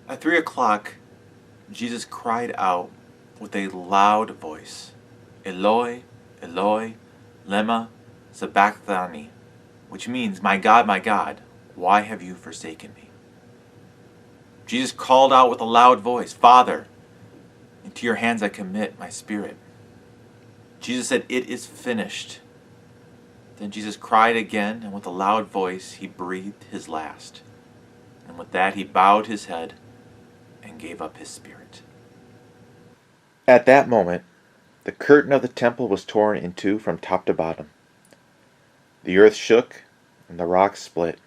At 3 o'clock, Jesus cried out with a loud voice, Eloi, Eloi, lema sabachthani, which means, my God, why have you forsaken me? Jesus called out with a loud voice, Father, into your hands I commit my spirit. Jesus said, it is finished. Then Jesus cried again, and with a loud voice he breathed his last. And with that he bowed his head and gave up his spirit. At that moment, the curtain of the temple was torn in two from top to bottom. The earth shook, and the rocks split.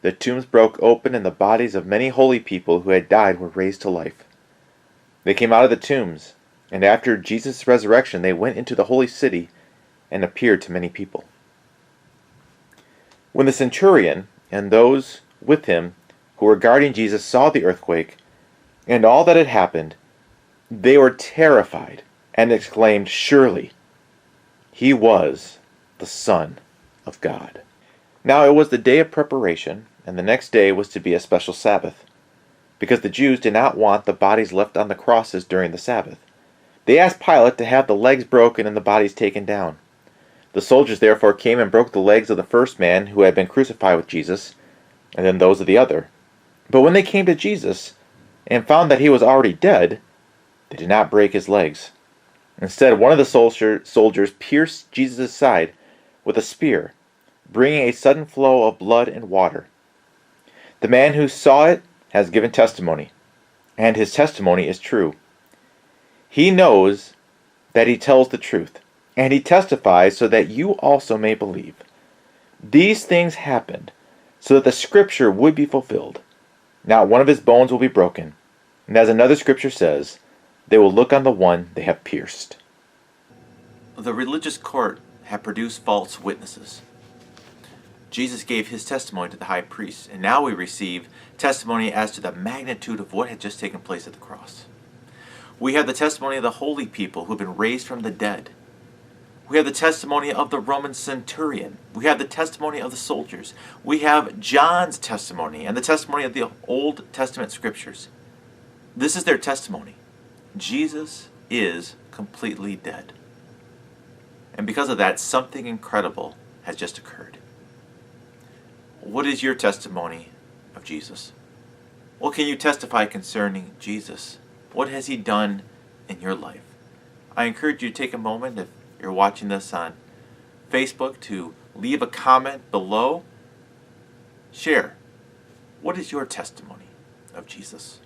The tombs broke open, and the bodies of many holy people who had died were raised to life. They came out of the tombs, and after Jesus' resurrection they went into the holy city and appeared to many people. When the centurion and those with him who were guarding Jesus saw the earthquake and all that had happened, they were terrified and exclaimed, Surely he was the Son of God. Now it was the day of preparation, and the next day was to be a special Sabbath, because the Jews did not want the bodies left on the crosses during the Sabbath. They asked Pilate to have the legs broken and the bodies taken down. The soldiers therefore came and broke the legs of the first man who had been crucified with Jesus, and then those of the other. But when they came to Jesus and found that he was already dead, they did not break his legs. Instead, one of the soldiers pierced Jesus' side with a spear, bringing a sudden flow of blood and water. The man who saw it has given testimony, and his testimony is true. He knows that he tells the truth, and he testifies so that you also may believe. These things happened so that the scripture would be fulfilled. Not one of his bones will be broken. And as another scripture says, they will look on the one they have pierced. The religious court had produced false witnesses. Jesus gave his testimony to the high priest, and now we receive testimony as to the magnitude of what had just taken place at the cross. We have the testimony of the holy people who have been raised from the dead. We have the testimony of the Roman centurion. We have the testimony of the soldiers. We have John's testimony and the testimony of the Old Testament scriptures. This is their testimony. Jesus is completely dead. And because of that, something incredible has just occurred. What is your testimony of Jesus? What can you testify concerning Jesus? What has he done in your life? I encourage you to take a moment, if you're watching this on Facebook, to leave a comment below. Share. What is your testimony of Jesus?